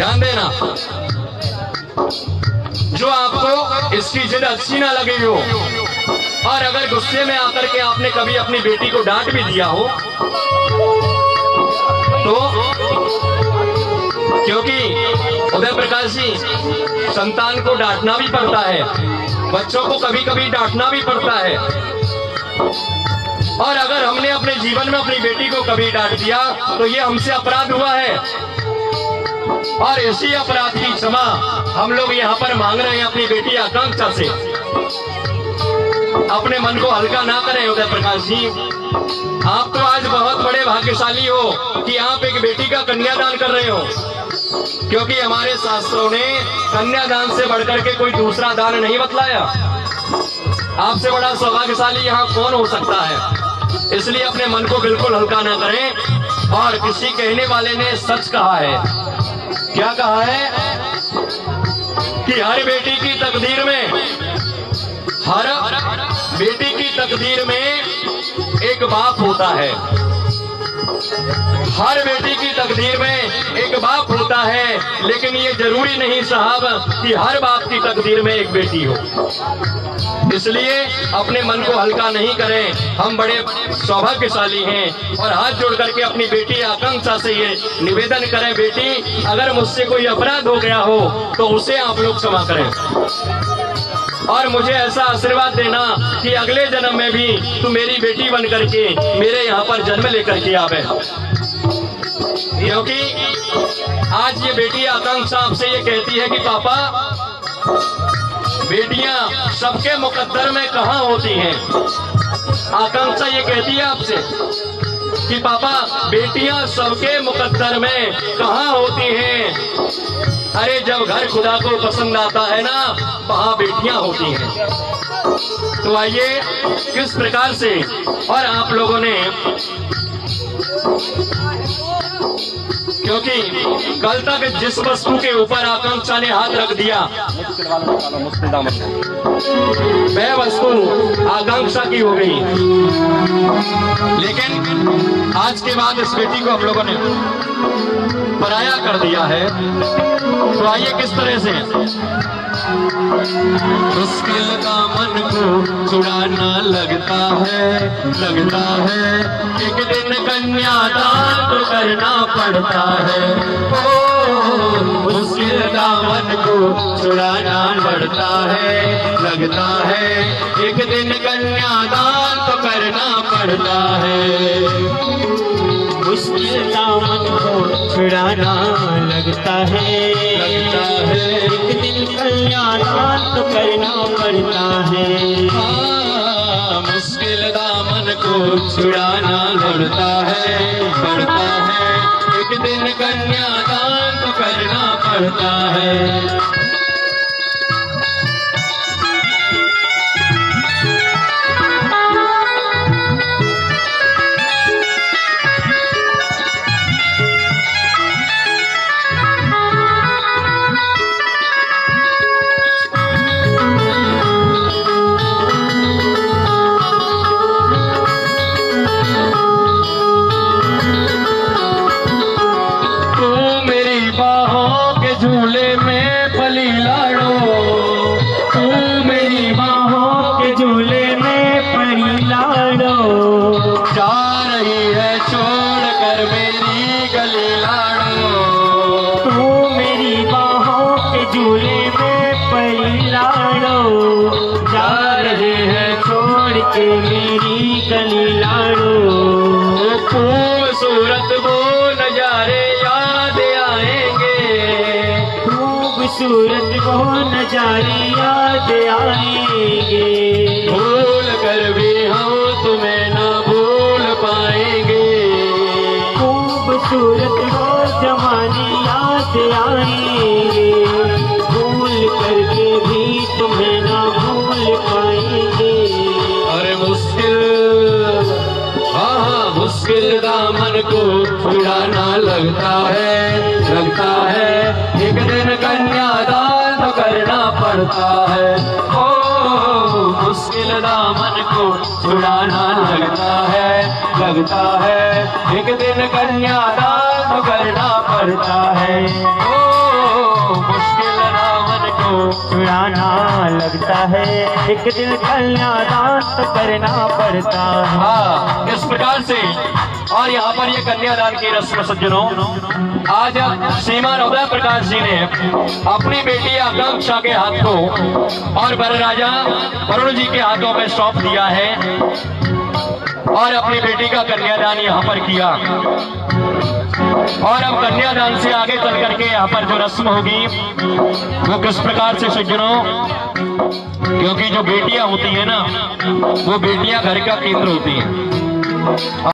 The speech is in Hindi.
ध्यान देना, जो आपको इसकी जिद अच्छी ना लगी हो और अगर गुस्से में आकर के आपने कभी अपनी बेटी को डांट भी दिया हो तो, क्योंकि उदय प्रकाश जी संतान को डांटना भी पड़ता है, बच्चों को कभी कभी डांटना भी पड़ता है, और अगर हमने अपने जीवन में अपनी बेटी को कभी डांट दिया तो ये हमसे अपराध हुआ है और इसी अपराध की क्षमा हम लोग यहाँ पर मांग रहे हैं अपनी बेटी आकांक्षा से। अपने मन को हल्का ना करें उदय प्रकाश जी, आप तो आज बहुत बड़े भाग्यशाली हो कि आप एक बेटी का कन्यादान कर रहे हो, क्योंकि हमारे शास्त्रों ने कन्यादान से बढ़कर के कोई दूसरा दान नहीं बतलाया। आपसे बड़ा सौभाग्यशाली यहाँ कौन हो सकता है, इसलिए अपने मन को बिल्कुल हल्का ना करें। और किसी कहने वाले ने सच कहा है, क्या कहा है कि हर बेटी की तकदीर में, हर बेटी की तकदीर में एक बाप होता है, हर बेटी की तकदीर में एक बाप होता है, लेकिन ये जरूरी नहीं साहब कि हर बाप की तकदीर में एक बेटी हो। इसलिए अपने मन को हल्का नहीं करें, हम बड़े सौभाग्यशाली हैं और हाथ जोड़ करके अपनी बेटी आकांक्षा से ये निवेदन करें, बेटी अगर मुझसे कोई अपराध हो गया हो तो उसे आप लोग क्षमा करें और मुझे ऐसा आशीर्वाद देना कि अगले जन्म में भी तू मेरी बेटी बन करके मेरे यहाँ पर जन्म लेकर के आवे। क्योंकि आज ये बेटी आकांक्षा आपसे ये कहती है कि पापा, बेटियां सबके मुकद्दर में कहाँ होती हैं। आकांक्षा ये कहती है आपसे कि पापा, बेटियां सबके मुकद्दर में कहाँ होती हैं। अरे जब घर खुदा को पसंद आता है ना, वहाँ बेटियां होती हैं। तो आइए किस प्रकार से, और आप लोगों ने, क्योंकि कल तक जिस वस्तु के ऊपर आकांक्षा ने हाथ रख दिया वह वस्तु आकांक्षा की हो गई, लेकिन आज के बाद इस बेटी को हम लोगों ने पराया कर दिया है। तो आइए किस तरह से, मुश्किल दामन को छुड़ाना लगता है, लगता है एक दिन कन्यादान तो करना पड़ता है। ओ मुश्किल दामन को छुड़ाना पड़ता है, लगता है एक दिन कन्यादान तो करना पड़ता है। मुश्किल दामन को छुड़ाना लगता है, लगता है एक दिन कन्यादान तो करना पड़ता है। मुश्किल दामन को छुड़ाना पड़ता है, पड़ता है एक दिन कन्यादान तो करना पड़ता है। झूले में पली लाड़ो, तू मेरी बाहों के झूले में पली लाड़ो, जा रही है छोड़ कर मेरी गली लाड़ो। तू मेरी बाहों के झूले में पली लाड़ो, जा रही है छोड़ के मेरी गली लाड़ो। खूबसूरत वो नजारे याद आएंगे, खूबसूरत वो नजारे याद आएंगे, भूल कर भी हम तुम्हें न भूल पाएंगे। खूबसूरत वो जमाने याद आएंगे, भूल करके भी तुम्हें न भूल पाएंगे। अरे मुश्किल, हाँ मुश्किल दामन को छुड़ाना लगता है, लगता है एक दिन कन्यादान तो करना पड़ता है। ओ मुश्किल दामन को छुड़ाना लगता है, लगता है एक दिन कन्यादान तो करना पड़ता है। ओ जाना लगता है, एक दिल कन्यादान तो करना पड़ता है। हाँ, इस प्रकार से। और यहाँ पर ये कन्यादान की रस्म सज्जनों, आज श्रीमान उदय प्रकाश जी ने अपनी बेटी आकांक्षा के हाथ को और वर राजा वरुण जी के हाथों में सौंप दिया है और अपनी बेटी का कन्यादान यहाँ पर किया। और अब कन्यादान से आगे चल करके यहाँ पर जो रस्म होगी वो किस प्रकार से सज्जनों, क्योंकि जो बेटियां होती है ना, वो बेटियां घर का केंद्र होती हैं।